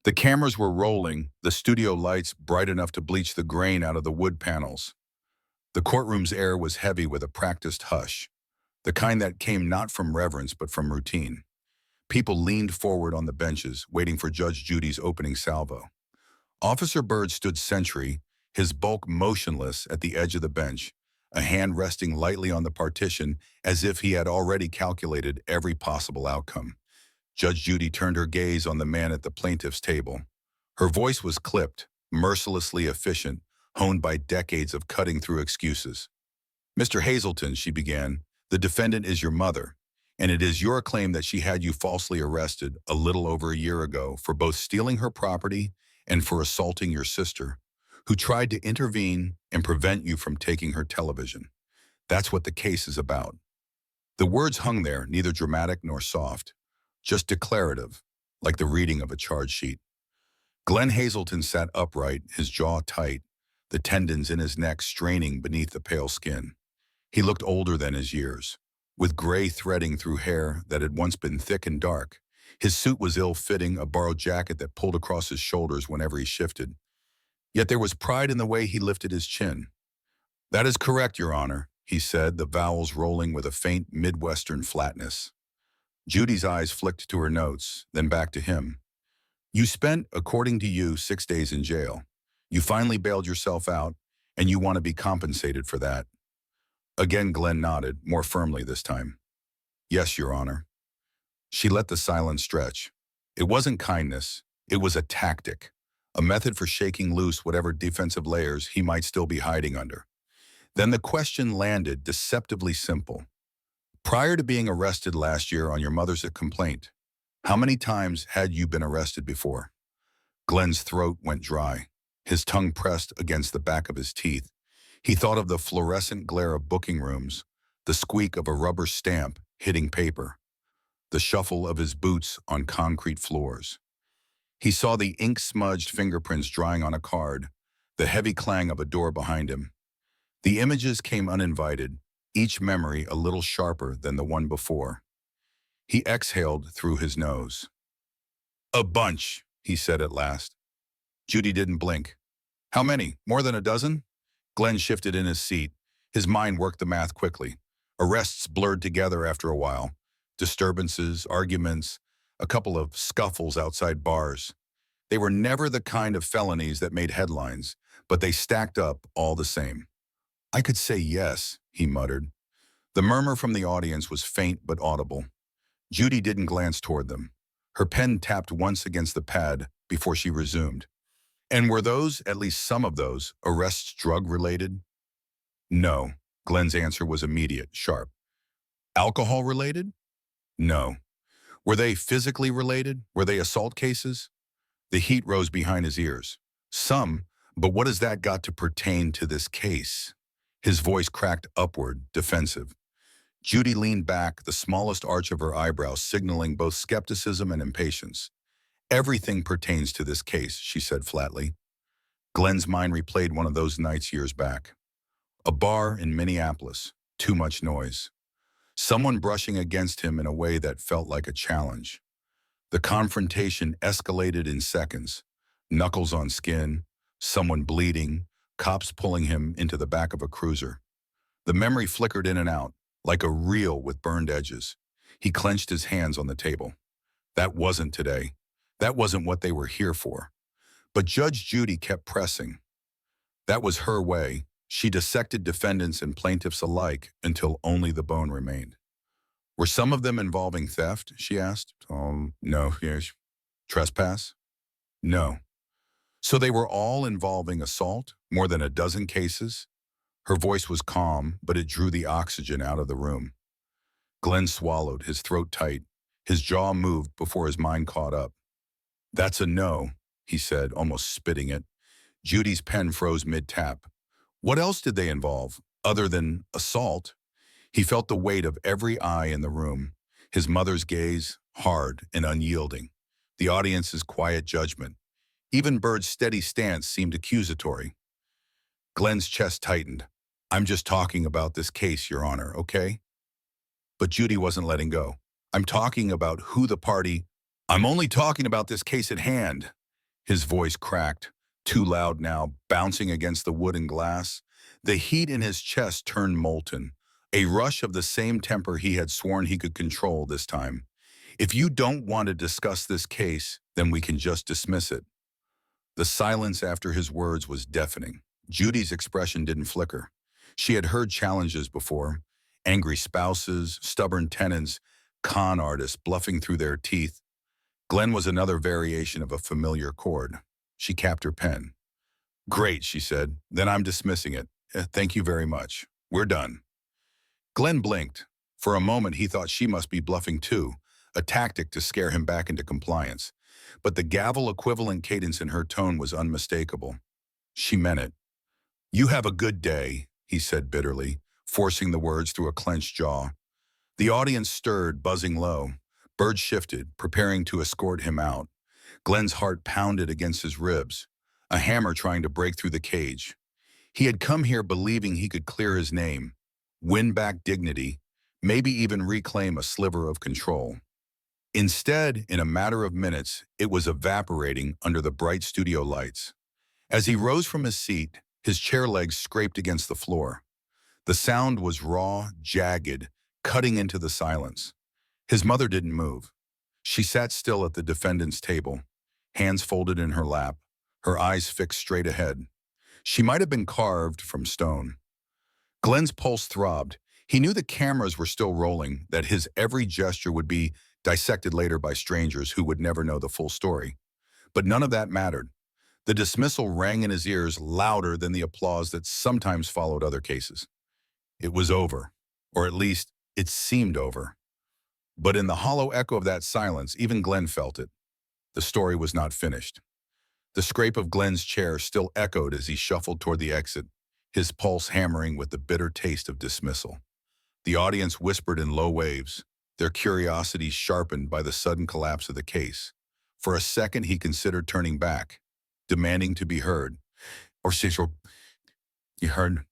The cameras were rolling, the studio lights bright enough to bleach the grain out of the wood panels. The courtroom's air was heavy with a practiced hush, the kind that came not from reverence but from routine. People leaned forward on the benches, waiting for Judge Judy's opening salvo. Officer Byrd stood sentry, his bulk motionless at the edge of the bench, a hand resting lightly on the partition as if he had already calculated every possible outcome. Judge Judy turned her gaze on the man at the plaintiff's table. Her voice was clipped, mercilessly efficient, honed by decades of cutting through excuses. "Mr. Hazelton," she began, "the defendant is your mother, and it is your claim that she had you falsely arrested a little over a year ago for both stealing her property and for assaulting your sister, who tried to intervene and prevent you from taking her television. That's what the case is about." The words hung there, neither dramatic nor soft, just declarative, like the reading of a charge sheet. Glenn Hazelton sat upright, his jaw tight, the tendons in his neck straining beneath the pale skin. He looked older than his years, with gray threading through hair that had once been thick and dark. His suit was ill-fitting, a borrowed jacket that pulled across his shoulders whenever he shifted. Yet there was pride in the way he lifted his chin. "That is correct, Your Honor," he said, the vowels rolling with a faint Midwestern flatness. Judy's eyes flicked to her notes, then back to him. "You spent, according to you, 6 days in jail. You finally bailed yourself out, and you want to be compensated for that." Again Glenn nodded, more firmly this time. "Yes, Your Honor." She let the silence stretch. It wasn't kindness, it was a tactic, a method for shaking loose whatever defensive layers he might still be hiding under. Then the question landed, deceptively simple. "Prior to being arrested last year on your mother's complaint, how many times had you been arrested before?" Glenn's throat went dry, his tongue pressed against the back of his teeth. He thought of the fluorescent glare of booking rooms, the squeak of a rubber stamp hitting paper, the shuffle of his boots on concrete floors. He saw the ink-smudged fingerprints drying on a card, the heavy clang of a door behind him. The images came uninvited, each memory a little sharper than the one before. He exhaled through his nose. "A bunch," he said at last. Judy didn't blink. "How many? More than a dozen?" Glenn shifted in his seat. His mind worked the math quickly. Arrests blurred together after a while. Disturbances, arguments, a couple of scuffles outside bars. They were never the kind of felonies that made headlines, but they stacked up all the same. "I could say yes," he muttered. The murmur from the audience was faint but audible. Judy didn't glance toward them. Her pen tapped once against the pad before she resumed. "And were those, at least some of those, arrests drug-related?" "No." Glenn's answer was immediate, sharp. "Alcohol-related?" "No." "Were they physically related? Were they assault cases?" The heat rose behind his ears. "Some, but what has that got to pertain to this case?" His voice cracked upward, defensive. Judy leaned back, the smallest arch of her eyebrows signaling both skepticism and impatience. "Everything pertains to this case," she said flatly. Glenn's mind replayed one of those nights years back. A bar in Minneapolis, too much noise. Someone brushing against him in a way that felt like a challenge. The confrontation escalated in seconds. Knuckles on skin, someone bleeding, cops pulling him into the back of a cruiser. The memory flickered in and out, like a reel with burned edges. He clenched his hands on the table. That wasn't today. That wasn't what they were here for. But Judge Judy kept pressing. That was her way. She dissected defendants and plaintiffs alike until only the bone remained. "Were some of them involving theft?" she asked. No. Yes. Trespass? No. "So they were all involving assault? More than a dozen cases?" Her voice was calm, but it drew the oxygen out of the room. Glenn swallowed, his throat tight. His jaw moved before his mind caught up. "That's a no," he said, almost spitting it. Judy's pen froze mid-tap. What else did they involve, other than assault? He felt the weight of every eye in the room, his mother's gaze, hard and unyielding, the audience's quiet judgment. Even Bird's steady stance seemed accusatory. Glenn's chest tightened. "I'm just talking about this case, Your Honor, okay?" But Judy wasn't letting go. I'm only talking about this case at hand." His voice cracked, too loud now, bouncing against the wood and glass. The heat in his chest turned molten, a rush of the same temper he had sworn he could control this time. If you don't want to discuss this case, then we can just dismiss it. The silence after his words was deafening. Judy's expression didn't flicker. She had heard challenges before, angry spouses, stubborn tenants, con artists bluffing through their teeth. Glenn was another variation of a familiar chord. She capped her pen. Great, she said. Then I'm dismissing it. Thank you very much. We're done. Glenn blinked. For a moment, he thought she must be bluffing too, a tactic to scare him back into compliance. But the gavel-equivalent cadence in her tone was unmistakable. She meant it. You have a good day, he said bitterly, forcing the words through a clenched jaw. The audience stirred, buzzing low. Birds shifted, preparing to escort him out. Glenn's heart pounded against his ribs, a hammer trying to break through the cage. He had come here believing he could clear his name, win back dignity, maybe even reclaim a sliver of control. Instead, in a matter of minutes, it was evaporating under the bright studio lights. As he rose from his seat, his chair legs scraped against the floor. The sound was raw, jagged, cutting into the silence. His mother didn't move. She sat still at the defendant's table, hands folded in her lap, her eyes fixed straight ahead. She might have been carved from stone. Glenn's pulse throbbed. He knew the cameras were still rolling, that his every gesture would be dissected later by strangers who would never know the full story. But none of that mattered. The dismissal rang in his ears louder than the applause that sometimes followed other cases. It was over, or at least it seemed over. But in the hollow echo of that silence, even Glenn felt it. The story was not finished. The scrape of Glenn's chair still echoed as he shuffled toward the exit, his pulse hammering with the bitter taste of dismissal. The audience whispered in low waves, their curiosity sharpened by the sudden collapse of the case. For a second, he considered turning back, demanding to be heard. Or you heard.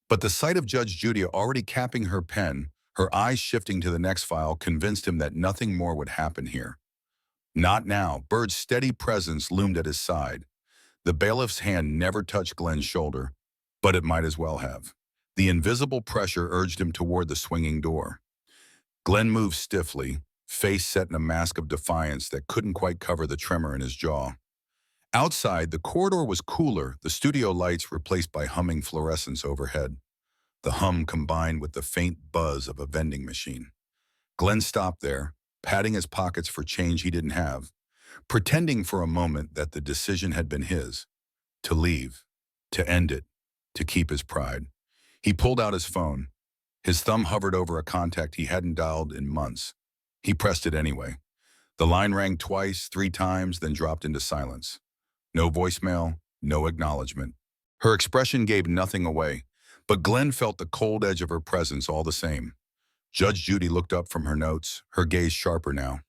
But the sight of Judge Judy already capping her pen, her eyes shifting to the next file, convinced him that nothing more would happen here. Not now. Bird's steady presence loomed at his side. The bailiff's hand never touched Glenn's shoulder, but it might as well have. The invisible pressure urged him toward the swinging door. Glenn moved stiffly, face set in a mask of defiance that couldn't quite cover the tremor in his jaw. Outside, the corridor was cooler, the studio lights replaced by humming fluorescence overhead. The hum combined with the faint buzz of a vending machine. Glenn stopped there, patting his pockets for change he didn't have, pretending for a moment that the decision had been his. To leave, to end it, to keep his pride. He pulled out his phone. His thumb hovered over a contact he hadn't dialed in months. He pressed it anyway. The line rang twice, 3 times, then dropped into silence. No voicemail, no acknowledgement. Her expression gave nothing away, but Glenn felt the cold edge of her presence all the same. Judge Judy looked up from her notes, her gaze sharper now.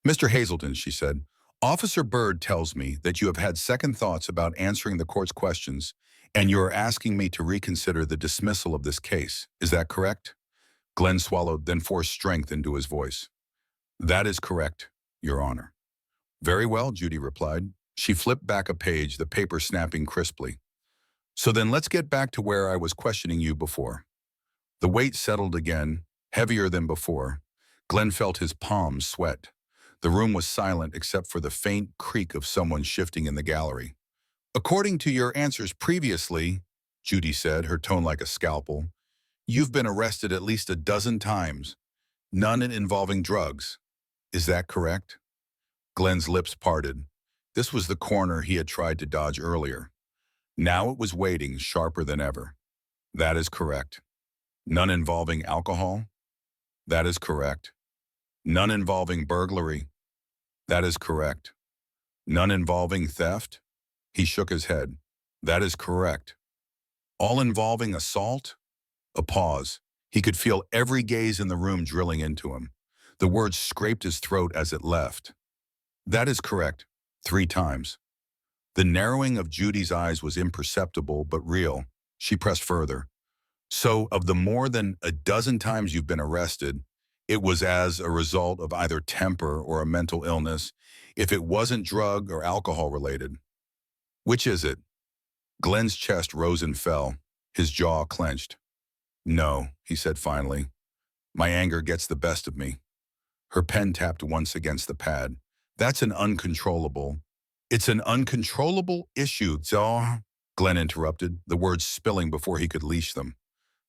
Mr. Hazelton, she said, Officer Bird tells me that you have had second thoughts about answering the court's questions, and you are asking me to reconsider the dismissal of this case. Is that correct? Glenn swallowed, then forced strength into his voice. That is correct, Your Honor. Very well, Judy replied. She flipped back a page, the paper snapping crisply. So then let's get back to where I was questioning you before. The weight settled again, heavier than before. Glenn felt his palms sweat. The room was silent except for the faint creak of someone shifting in the gallery. According to your answers previously, Judy said, her tone like a scalpel, you've been arrested at least 12 times, none involving drugs. Is that correct? Glenn's lips parted. This was the corner he had tried to dodge earlier. Now it was waiting, sharper than ever. That is correct. None involving alcohol? That is correct. None involving burglary? That is correct. None involving theft? He shook his head. That is correct. All involving assault? A pause. He could feel every gaze in the room drilling into him. The words scraped his throat as it left. That is correct. 3 times. The narrowing of Judy's eyes was imperceptible but real. She pressed further. So, of the more than 12 times you've been arrested, it was as a result of either temper or a mental illness, if it wasn't drug or alcohol related. Which is it? Glenn's chest rose and fell, his jaw clenched. No, he said finally. My anger gets the best of me. Her pen tapped once against the pad. That's an uncontrollable. It's an uncontrollable issue, so. Glenn interrupted, the words spilling before he could leash them.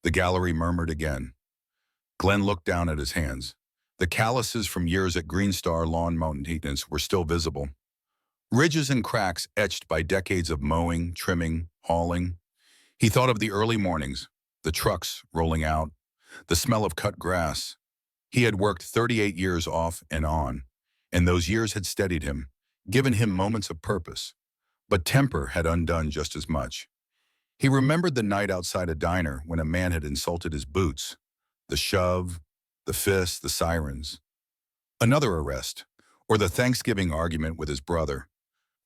The gallery murmured again. Glenn looked down at his hands. The calluses from years at Green Star Lawn Maintenance were still visible. Ridges and cracks etched by decades of mowing, trimming, hauling. He thought of the early mornings, the trucks rolling out, the smell of cut grass. He had worked 38 years off and on, and those years had steadied him, given him moments of purpose. But temper had undone just as much. He remembered the night outside a diner when a man had insulted his boots, the shove, the fist, the sirens. Another arrest, or the Thanksgiving argument with his brother,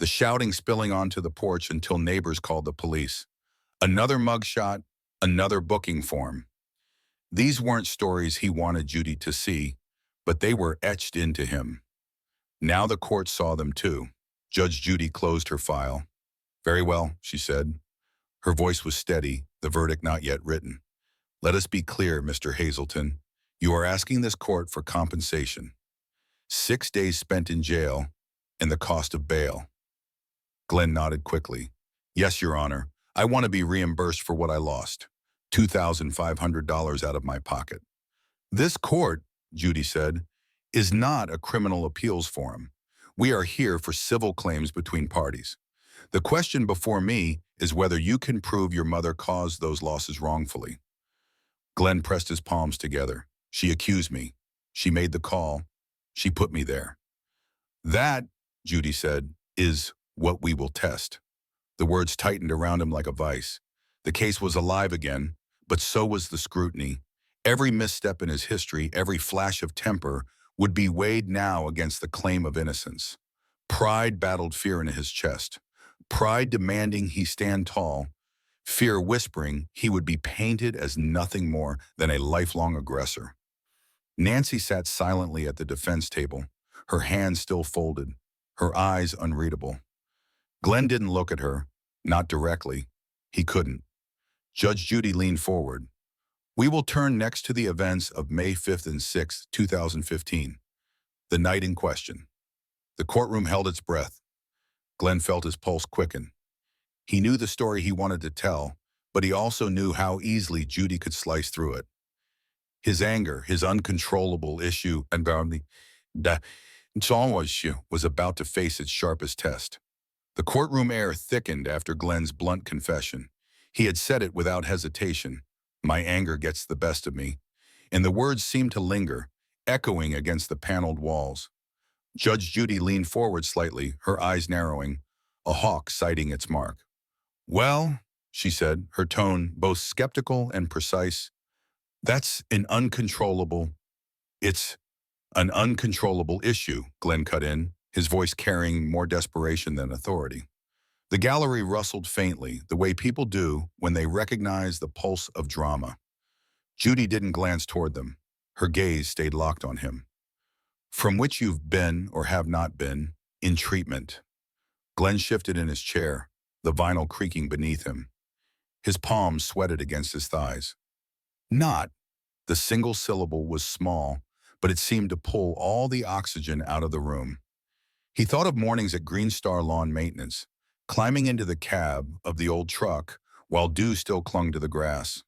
the shouting spilling onto the porch until neighbors called the police. Another mugshot, another booking form. These weren't stories he wanted Judy to see, but they were etched into him. Now the court saw them too. Judge Judy closed her file. Very well, she said. Her voice was steady, the verdict not yet written. Let us be clear, Mr. Hazelton. You are asking this court for compensation. 6 days spent in jail and the cost of bail. Glenn nodded quickly. Yes, Your Honor. I want to be reimbursed for what I lost. $2,500 out of my pocket. This court, Judy said, is not a criminal appeals forum. We are here for civil claims between parties. The question before me is whether you can prove your mother caused those losses wrongfully. Glenn pressed his palms together. She accused me. She made the call. She put me there. That, Judy said, is what we will test. The words tightened around him like a vice. The case was alive again, but so was the scrutiny. Every misstep in his history, every flash of temper, would be weighed now against the claim of innocence. Pride battled fear in his chest. Pride demanding he stand tall. Fear whispering he would be painted as nothing more than a lifelong aggressor. Nancy sat silently at the defense table, her hands still folded, her eyes unreadable. Glenn didn't look at her, not directly. He couldn't. Judge Judy leaned forward. We will turn next to the events of May 5th and 6th, 2015, the night in question. The courtroom held its breath. Glenn felt his pulse quicken. He knew the story he wanted to tell, but he also knew how easily Judy could slice through it. His anger, his uncontrollable issue, and was about to face its sharpest test. The courtroom air thickened after Glenn's blunt confession. He had said it without hesitation. My anger gets the best of me. And the words seemed to linger, echoing against the paneled walls. Judge Judy leaned forward slightly, her eyes narrowing, a hawk sighting its mark. Well, she said, her tone both skeptical and precise, it's an uncontrollable issue, Glenn cut in, his voice carrying more desperation than authority. The gallery rustled faintly, the way people do when they recognize the pulse of drama. Judy didn't glance toward them. Her gaze stayed locked on him. From which you've been, or have not been, in treatment. Glenn shifted in his chair, the vinyl creaking beneath him. His palms sweated against his thighs. Not. The single syllable was small, but it seemed to pull all the oxygen out of the room. He thought of mornings at Green Star Lawn Maintenance, climbing into the cab of the old truck while dew still clung to the grass.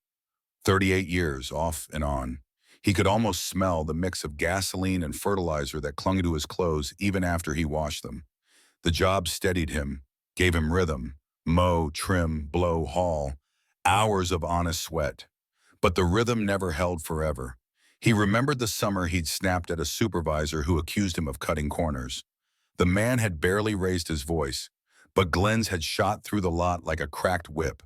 38 years off and on. He could almost smell the mix of gasoline and fertilizer that clung to his clothes even after he washed them. The job steadied him, gave him rhythm, mow, trim, blow, haul, hours of honest sweat. But the rhythm never held forever. He remembered the summer he'd snapped at a supervisor who accused him of cutting corners. The man had barely raised his voice, but Glenn's had shot through the lot like a cracked whip.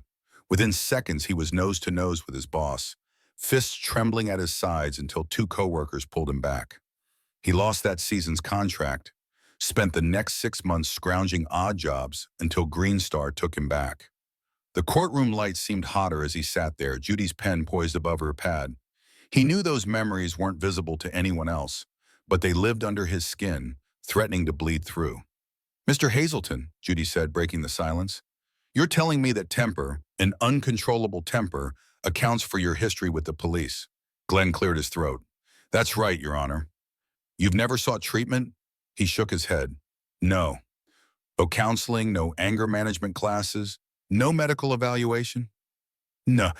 Within seconds, he was nose to nose with his boss, fists trembling at his sides until 2 coworkers pulled him back. He lost that season's contract, spent the next 6 months scrounging odd jobs until Green Star took him back. The courtroom lights seemed hotter as he sat there, Judy's pen poised above her pad. He knew those memories weren't visible to anyone else, but they lived under his skin, threatening to bleed through. Mr. Hazelton, Judy said, breaking the silence, you're telling me that temper, an uncontrollable temper, accounts for your history with the police. Glenn cleared his throat. That's right, Your Honor. You've never sought treatment? He shook his head. No. No counseling, no anger management classes, no medical evaluation? No.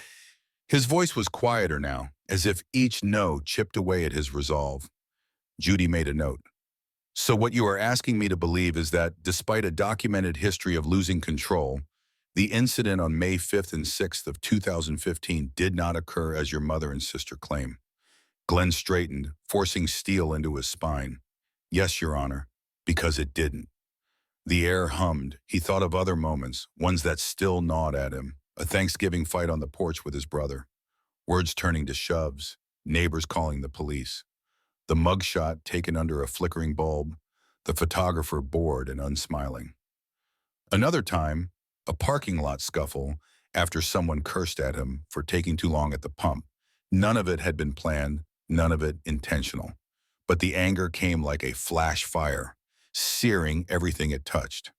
His voice was quieter now, as if each no chipped away at his resolve. Judy made a note. So what you are asking me to believe is that, despite a documented history of losing control, the incident on May 5th and 6th of 2015 did not occur as your mother and sister claim. Glenn straightened, forcing steel into his spine. Yes, Your Honor, because it didn't. The air hummed. He thought of other moments, ones that still gnawed at him. A Thanksgiving fight on the porch with his brother. Words turning to shoves. Neighbors calling the police. The mugshot taken under a flickering bulb. The photographer bored and unsmiling. Another time, a parking lot scuffle after someone cursed at him for taking too long at the pump. None of it had been planned, none of it intentional. But the anger came like a flash fire, searing everything it touched.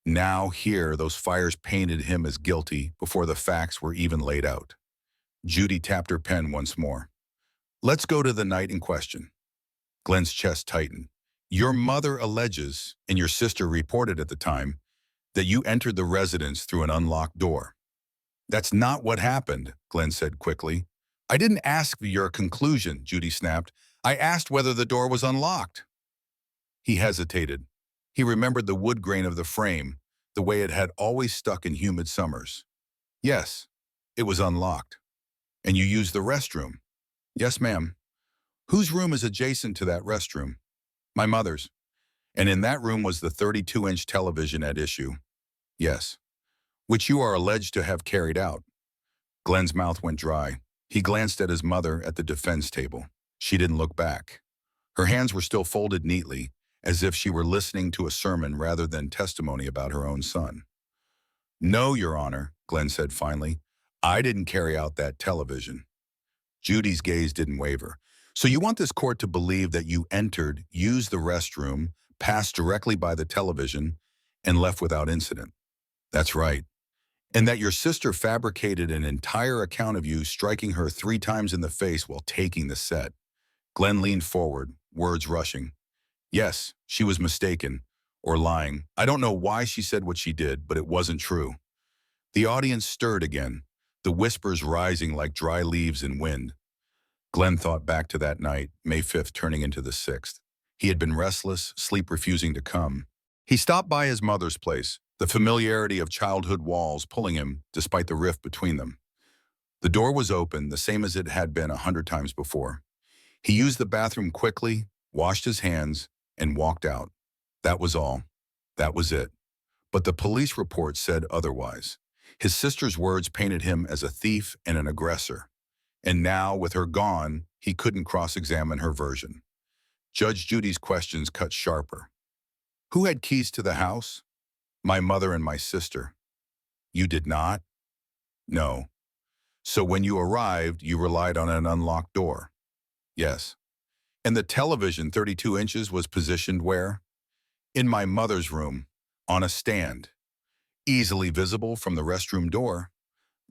Now here, those fires painted him as guilty before the facts were even laid out. Judy tapped her pen once more. Let's go to the night in question. Glenn's chest tightened. Your mother alleges, and your sister reported at the time, that you entered the residence through an unlocked door. That's not what happened, Glenn said quickly. I didn't ask for your conclusion, Judy snapped. I asked whether the door was unlocked. He hesitated. He remembered the wood grain of the frame, the way it had always stuck in humid summers. Yes, it was unlocked. And you used the restroom? Yes, ma'am. Whose room is adjacent to that restroom? My mother's. And in that room was the 32-inch television at issue. Yes. Which you are alleged to have carried out. Glenn's mouth went dry. He glanced at his mother at the defense table. She didn't look back. Her hands were still folded neatly, as if she were listening to a sermon rather than testimony about her own son. No, Your Honor, Glenn said finally. I didn't carry out that television. Judy's gaze didn't waver. So you want this court to believe that you entered, used the restroom, passed directly by the television, and left without incident? That's right. And that your sister fabricated an entire account of you striking her 3 times in the face while taking the set. Glenn leaned forward, words rushing. Yes, she was mistaken, or lying. I don't know why she said what she did, but it wasn't true. The audience stirred again, the whispers rising like dry leaves in wind. Glenn thought back to that night, May 5th turning into the 6th. He had been restless, sleep refusing to come. He stopped by his mother's place, the familiarity of childhood walls pulling him despite the rift between them. The door was open, the same as it had been 100 times before. He used the bathroom quickly, washed his hands, and walked out. That was all. That was it. But the police report said otherwise. His sister's words painted him as a thief and an aggressor. And now, with her gone, he couldn't cross-examine her version. Judge Judy's questions cut sharper. Who had keys to the house? My mother and my sister. You did not? No. So when you arrived, you relied on an unlocked door? Yes. And the television, 32 inches, was positioned where? In my mother's room, on a stand. Easily visible from the restroom door.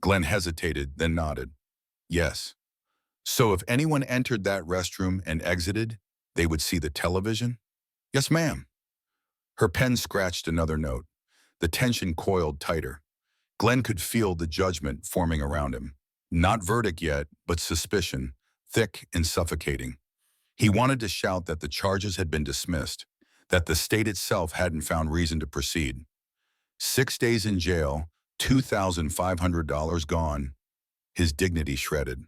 Glenn hesitated, then nodded. Yes. So if anyone entered that restroom and exited, they would see the television? Yes, ma'am. Her pen scratched another note. The tension coiled tighter. Glenn could feel the judgment forming around him. Not verdict yet, but suspicion, thick and suffocating. He wanted to shout that the charges had been dismissed, that the state itself hadn't found reason to proceed. 6 days in jail, $2,500 gone, his dignity shredded.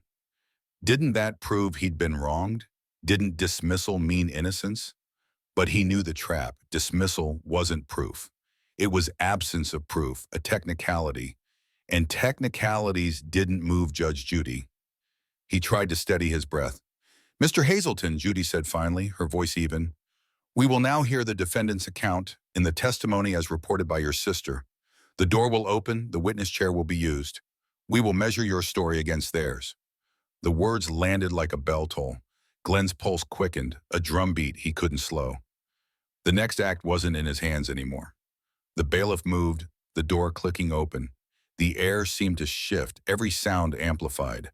Didn't that prove he'd been wronged? Didn't dismissal mean innocence? But he knew the trap. Dismissal wasn't proof. It was absence of proof, a technicality. And technicalities didn't move Judge Judy. He tried to steady his breath. Mr. Hazelton, Judy said finally, her voice even, we will now hear the defendant's account in the testimony as reported by your sister. The door will open, the witness chair will be used. We will measure your story against theirs. The words landed like a bell toll. Glenn's pulse quickened, a drumbeat he couldn't slow. The next act wasn't in his hands anymore. The bailiff moved, the door clicking open. The air seemed to shift, every sound amplified.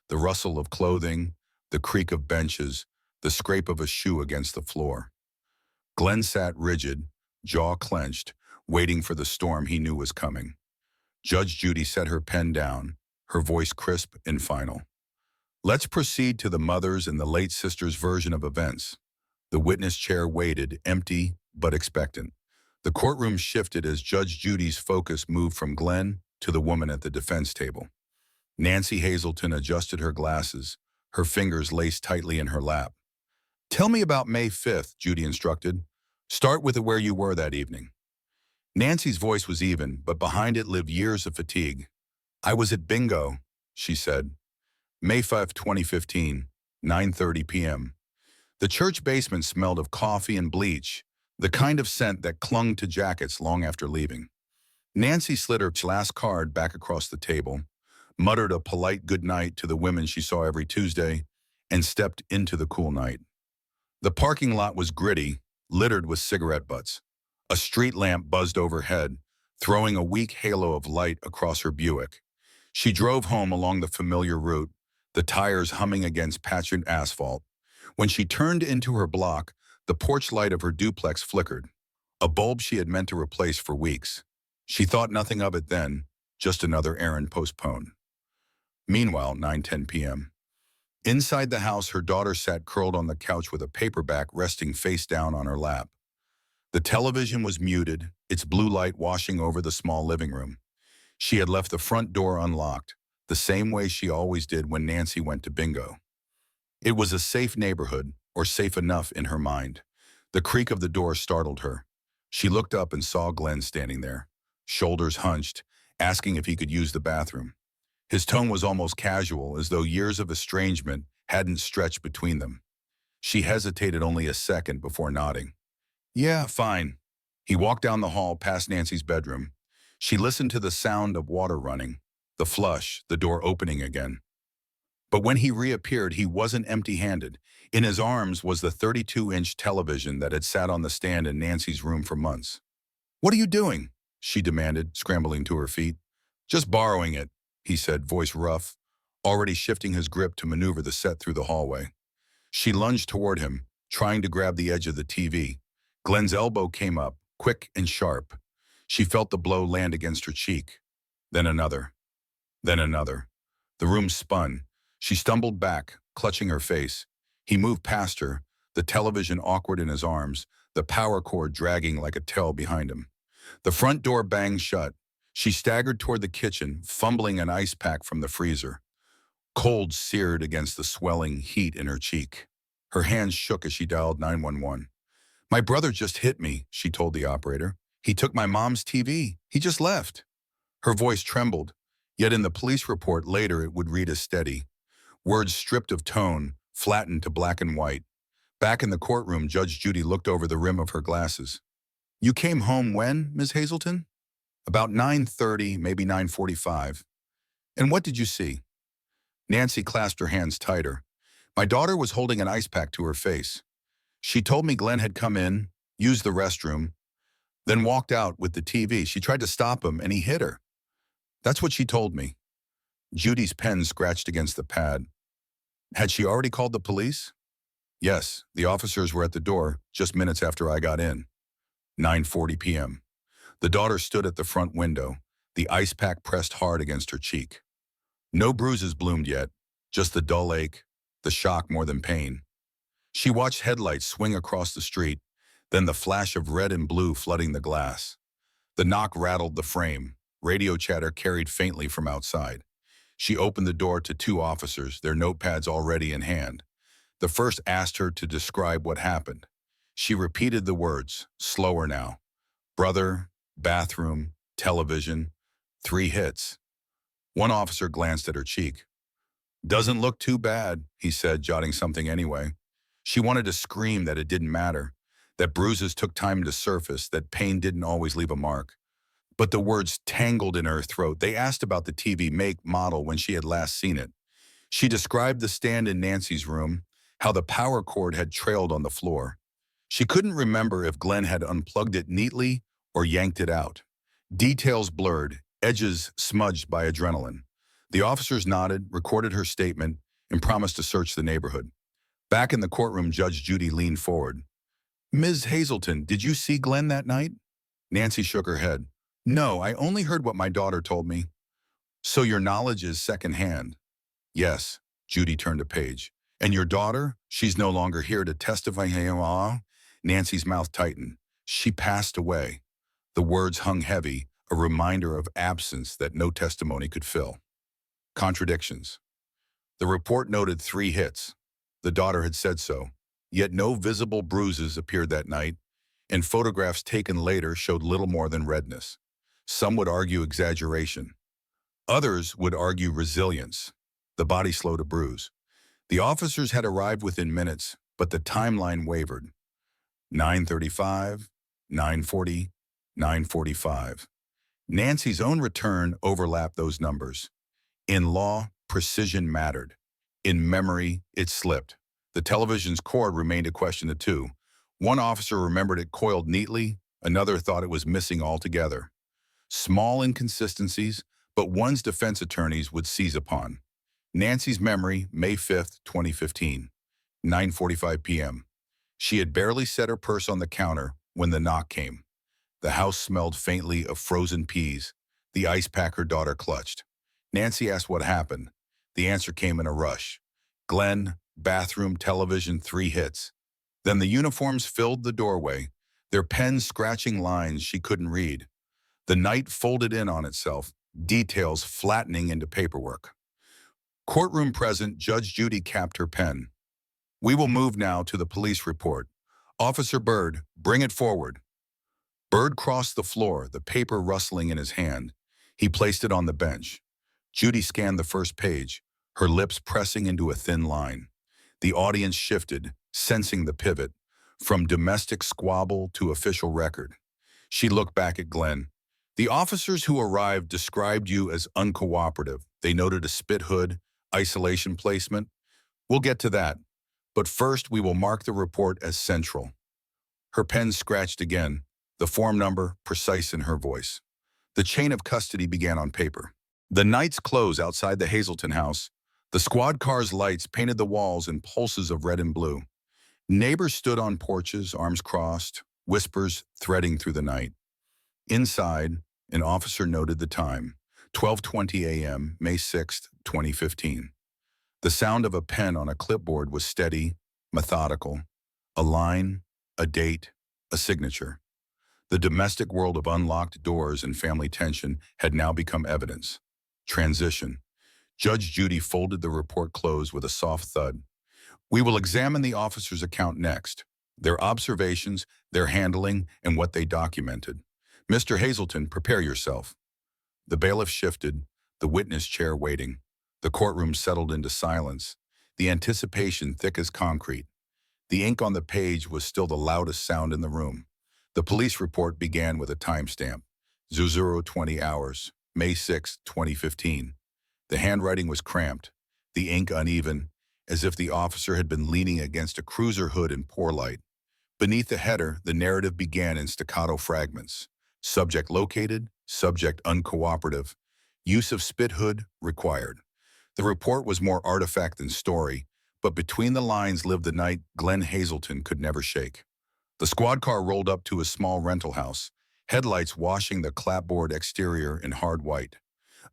The rustle of clothing, the creak of benches, the scrape of a shoe against the floor. Glenn sat rigid, jaw clenched, waiting for the storm he knew was coming. Judge Judy set her pen down, her voice crisp and final. Let's proceed to the mother's and the late sister's version of events. The witness chair waited, empty but expectant. The courtroom shifted as Judge Judy's focus moved from Glenn to the woman at the defense table. Nancy Hazelton adjusted her glasses, her fingers laced tightly in her lap. Tell me about May 5th, Judy instructed. Start with where you were that evening. Nancy's voice was even, but behind it lived years of fatigue. I was at bingo, she said. May 5, 2015, 9:30 p.m. The church basement smelled of coffee and bleach, the kind of scent that clung to jackets long after leaving. Nancy slid her last card back across the table, muttered a polite goodnight to the women she saw every Tuesday, and stepped into the cool night. The parking lot was gritty, littered with cigarette butts. A street lamp buzzed overhead, throwing a weak halo of light across her Buick. She drove home along the familiar route, the tires humming against patched asphalt. When she turned into her block, the porch light of her duplex flickered, a bulb she had meant to replace for weeks. She thought nothing of it then, just another errand postponed. Meanwhile, 9:10 p.m. Inside the house, her daughter sat curled on the couch with a paperback resting face down on her lap. The television was muted, its blue light washing over the small living room. She had left the front door unlocked, the same way she always did when Nancy went to bingo. It was a safe neighborhood, or safe enough in her mind. The creak of the door startled her. She looked up and saw Glenn standing there, shoulders hunched, asking if he could use the bathroom. His tone was almost casual, as though years of estrangement hadn't stretched between them. She hesitated only a second before nodding. Yeah, fine. He walked down the hall past Nancy's bedroom. She listened to the sound of water running, the flush, the door opening again. But when he reappeared, he wasn't empty-handed. In his arms was the 32-inch television that had sat on the stand in Nancy's room for months. What are you doing? She demanded, scrambling to her feet. Just borrowing it, he said, voice rough, already shifting his grip to maneuver the set through the hallway. She lunged toward him, trying to grab the edge of the TV. Glenn's elbow came up, quick and sharp. She felt the blow land against her cheek. Then another. Then another. The room spun. She stumbled back, clutching her face. He moved past her, the television awkward in his arms, the power cord dragging like a tail behind him. The front door banged shut. She staggered toward the kitchen, fumbling an ice pack from the freezer. Cold seared against the swelling heat in her cheek. Her hands shook as she dialed 911. My brother just hit me, she told the operator. He took my mom's TV. He just left. Her voice trembled, yet in the police report later it would read as steady. Words stripped of tone, flattened to black and white. Back in the courtroom, Judge Judy looked over the rim of her glasses. You came home when, Ms. Hazelton? About 9:30, maybe 9:45. And what did you see? Nancy clasped her hands tighter. My daughter was holding an ice pack to her face. She told me Glenn had come in, used the restroom, then walked out with the TV. She tried to stop him, and he hit her. That's what she told me. Judy's pen scratched against the pad. Had she already called the police? Yes, the officers were at the door just minutes after I got in. 9:40 p.m. The daughter stood at the front window, the ice pack pressed hard against her cheek. No bruises bloomed yet, just the dull ache, the shock more than pain. She watched headlights swing across the street, then the flash of red and blue flooding the glass. The knock rattled the frame. Radio chatter carried faintly from outside. She opened the door to two officers, their notepads already in hand. The first asked her to describe what happened. She repeated the words, slower now. Brother, bathroom, television, 3 hits. One officer glanced at her cheek. Doesn't look too bad, he said, jotting something anyway. She wanted to scream that it didn't matter, that bruises took time to surface, that pain didn't always leave a mark. But the words tangled in her throat. They asked about the TV make, model, when she had last seen it. She described the stand in Nancy's room, how the power cord had trailed on the floor. She couldn't remember if Glenn had unplugged it neatly or yanked it out. Details blurred, edges smudged by adrenaline. The officers nodded, recorded her statement, and promised to search the neighborhood. Back in the courtroom, Judge Judy leaned forward. "Ms. Hazelton, did you see Glenn that night?" Nancy shook her head. "No, I only heard what my daughter told me." "So your knowledge is secondhand?" "Yes." Judy turned a page. "And your daughter? She's no longer here to testify." Nancy's mouth tightened. "She passed away." The words hung heavy, a reminder of absence that no testimony could fill. Contradictions. The report noted 3 hits. The daughter had said so. Yet no visible bruises appeared that night, and photographs taken later showed little more than redness. Some would argue exaggeration. Others would argue resilience. The body slowed to bruise. The officers had arrived within minutes, but the timeline wavered. 9:35, 9:40, 9:45. Nancy's own return overlapped those numbers. In law, precision mattered. In memory, it slipped. The television's cord remained a question of 2. One officer remembered it coiled neatly, another thought it was missing altogether. Small inconsistencies, but one's defense attorneys would seize upon. Nancy's memory, May 5th, 2015, 9:45 p.m. She had barely set her purse on the counter when the knock came. The house smelled faintly of frozen peas, the ice pack her daughter clutched. Nancy asked what happened. The answer came in a rush. Glenn, bathroom, television, 3 hits. Then the uniforms filled the doorway, their pens scratching lines she couldn't read. The night folded in on itself, details flattening into paperwork. Courtroom present, Judge Judy capped her pen. "We will move now to the police report. Officer Bird, bring it forward." Bird crossed the floor, the paper rustling in his hand. He placed it on the bench. Judy scanned the first page, her lips pressing into a thin line. The audience shifted, sensing the pivot, from domestic squabble to official record. She looked back at Glenn. "The officers who arrived described you as uncooperative. They noted a spit hood, isolation placement. We'll get to that. But first, we will mark the report as central." Her pen scratched again, the form number precise in her voice. The chain of custody began on paper. The night's close outside the Hazelton house. The squad car's lights painted the walls in pulses of red and blue. Neighbors stood on porches, arms crossed, whispers threading through the night. Inside, an officer noted the time, 12:20 a.m., May 6, 2015. The sound of a pen on a clipboard was steady, methodical. A line, a date, a signature. The domestic world of unlocked doors and family tension had now become evidence. Transition. Judge Judy folded the report closed with a soft thud. "We will examine the officer's account next, their observations, their handling, and what they documented. Mr. Hazelton, prepare yourself." The bailiff shifted, the witness chair waiting. The courtroom settled into silence, the anticipation thick as concrete. The ink on the page was still the loudest sound in the room. The police report began with a timestamp, 00:20 hours, May 6, 2015. The handwriting was cramped, the ink uneven, as if the officer had been leaning against a cruiser hood in poor light. Beneath the header, the narrative began in staccato fragments. Subject located, subject uncooperative, use of spit hood required. The report was more artifact than story, but between the lines lived the night Glenn Hazelton could never shake. The squad car rolled up to a small rental house, headlights washing the clapboard exterior in hard white.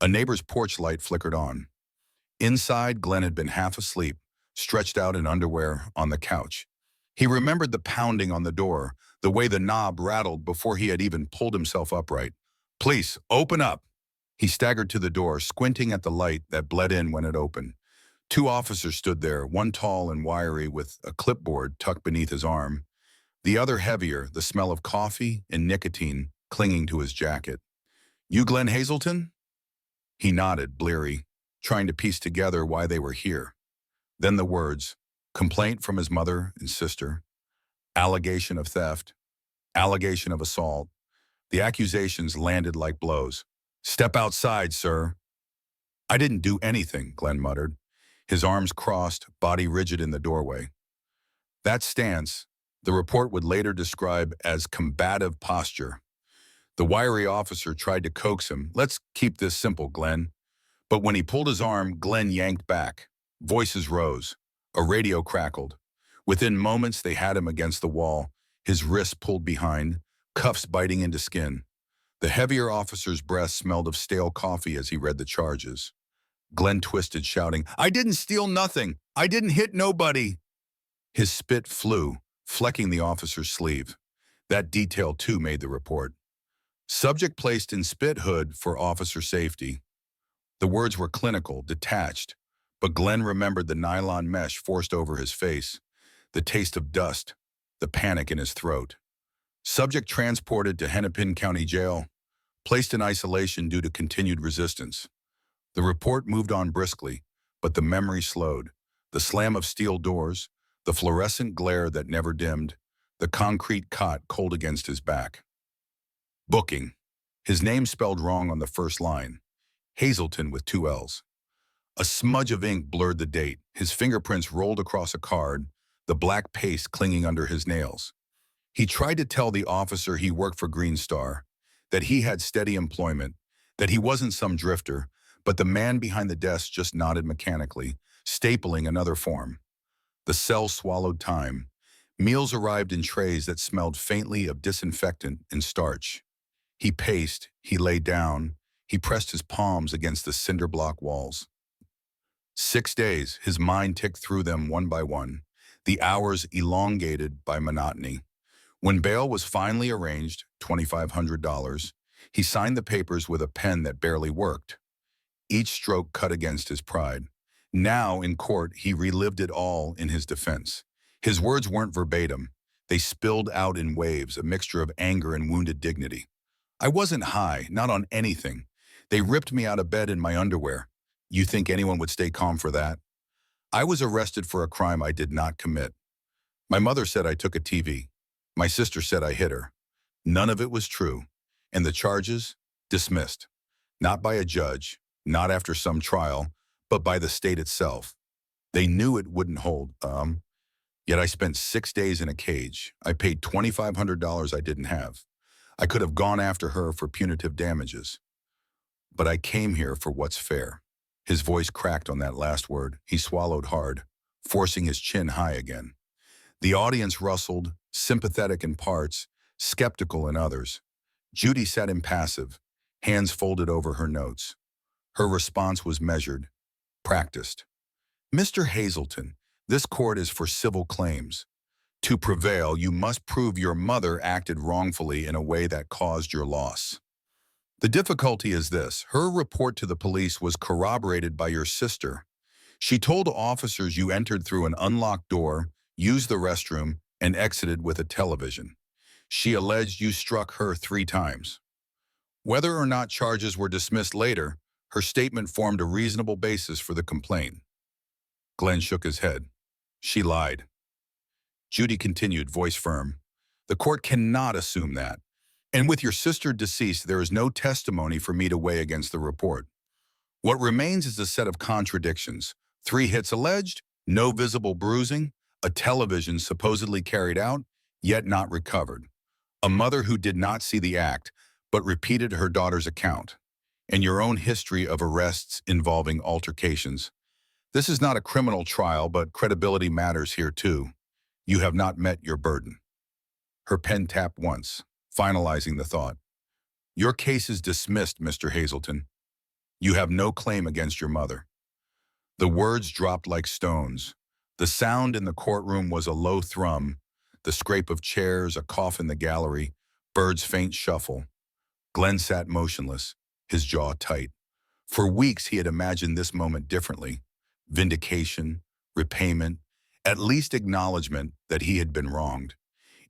A neighbor's porch light flickered on. Inside, Glenn had been half asleep, stretched out in underwear on the couch. He remembered the pounding on the door, the way the knob rattled before he had even pulled himself upright. "Please, open up!" He staggered to the door, squinting at the light that bled in when it opened. 2 officers stood there, one tall and wiry with a clipboard tucked beneath his arm, the other heavier, the smell of coffee and nicotine clinging to his jacket. "You Glenn Hazelton?" He nodded, bleary, trying to piece together why they were here. Then the words, complaint from his mother and sister, allegation of theft, allegation of assault. The accusations landed like blows. "Step outside, sir." "I didn't do anything," Glenn muttered. his arms crossed, body rigid in the doorway. That stance, the report would later describe as combative posture. The wiry officer tried to coax him. "Let's keep this simple, Glenn." But when he pulled his arm, Glenn yanked back. Voices rose. A radio crackled. Within moments, they had him against the wall, his wrists pulled behind, cuffs biting into skin. The heavier officer's breath smelled of stale coffee as he read the charges. Glenn twisted, shouting, "I didn't steal nothing! I didn't hit nobody!" His spit flew, flecking the officer's sleeve. That detail, too, made the report. Subject placed in spit hood for officer safety. The words were clinical, detached, but Glenn remembered the nylon mesh forced over his face, the taste of dust, the panic in his throat. Subject transported to Hennepin County Jail, placed in isolation due to continued resistance. The report moved on briskly, but the memory slowed. The slam of steel doors, the fluorescent glare that never dimmed, the concrete cot cold against his back. Booking. His name spelled wrong on the first line. Hazelton with 2 L's. A smudge of ink blurred the date. His fingerprints rolled across a card, the black paste clinging under his nails. He tried to tell the officer he worked for Green Star, that he had steady employment, that he wasn't some drifter, but the man behind the desk just nodded mechanically, stapling another form. The cell swallowed time. Meals arrived in trays that smelled faintly of disinfectant and starch. He paced, he lay down, he pressed his palms against the cinder block walls. 6 days, his mind ticked through them one by one, the hours elongated by monotony. When bail was finally arranged, $2,500, he signed the papers with a pen that barely worked. Each stroke cut against his pride. Now, in court, he relived it all in his defense. His words weren't verbatim. They spilled out in waves, a mixture of anger and wounded dignity. "I wasn't high, not on anything. They ripped me out of bed in my underwear. You think anyone would stay calm for that? I was arrested for a crime I did not commit. My mother said I took a TV. My sister said I hit her. None of it was true. And the charges? Dismissed. Not by a judge, not after some trial, but by the state itself. They knew it wouldn't hold, Yet I spent 6 days in a cage. I paid $2,500 I didn't have. I could have gone after her for punitive damages. But I came here for what's fair." His voice cracked on that last word. He swallowed hard, forcing his chin high again. The audience rustled, sympathetic in parts, skeptical in others. Judy sat impassive, hands folded over her notes. Her response was measured, practiced. "Mr. Hazelton, this court is for civil claims. To prevail, you must prove your mother acted wrongfully in a way that caused your loss. The difficulty is this: her report to the police was corroborated by your sister. She told officers you entered through an unlocked door, used the restroom, and exited with a television. She alleged you struck her 3 times. Whether or not charges were dismissed later, her statement formed a reasonable basis for the complaint." Glenn shook his head. "She lied." Judy continued, voice firm. "The court cannot assume that. And with your sister deceased, there is no testimony for me to weigh against the report. What remains is a set of contradictions. 3 hits alleged, no visible bruising, a television supposedly carried out, yet not recovered. A mother who did not see the act, but repeated her daughter's account. And your own history of arrests involving altercations. This is not a criminal trial, but credibility matters here too. You have not met your burden." Her pen tapped once, finalizing the thought. "Your case is dismissed, Mr. Hazelton. You have no claim against your mother." The words dropped like stones. The sound in the courtroom was a low thrum, the scrape of chairs, a cough in the gallery, birds' faint shuffle. Glenn sat motionless, his jaw tight. For weeks he had imagined this moment differently. Vindication, repayment, at least acknowledgement that he had been wronged.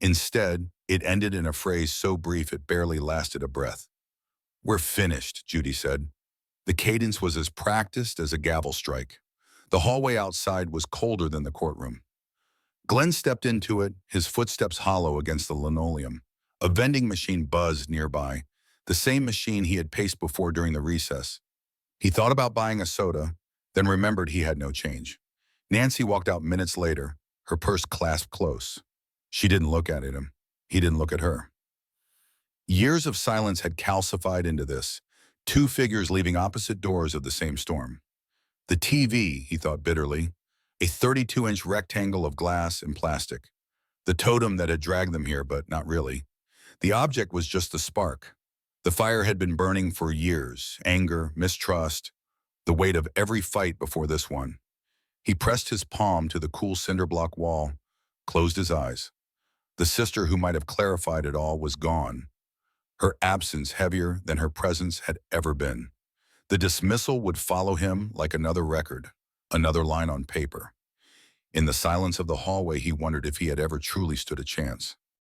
Instead, it ended in a phrase so brief it barely lasted a breath. "We're finished," Judy said. The cadence was as practiced as a gavel strike. The hallway outside was colder than the courtroom. Glenn stepped into it, his footsteps hollow against the linoleum. A vending machine buzzed nearby, the same machine he had paced before during the recess. He thought about buying a soda, then remembered he had no change. Nancy walked out minutes later, her purse clasped close. She didn't look at him. He didn't look at her. Years of silence had calcified into this, two figures leaving opposite doors of the same storm. The TV, he thought bitterly, a 32-inch rectangle of glass and plastic. The totem that had dragged them here, but not really. The object was just the spark. The fire had been burning for years, anger, mistrust, the weight of every fight before this one. He pressed his palm to the cool cinder block wall, closed his eyes. The sister who might have clarified it all was gone, her absence heavier than her presence had ever been. The dismissal would follow him like another record, another line on paper. In the silence of the hallway, he wondered if he had ever truly stood a chance.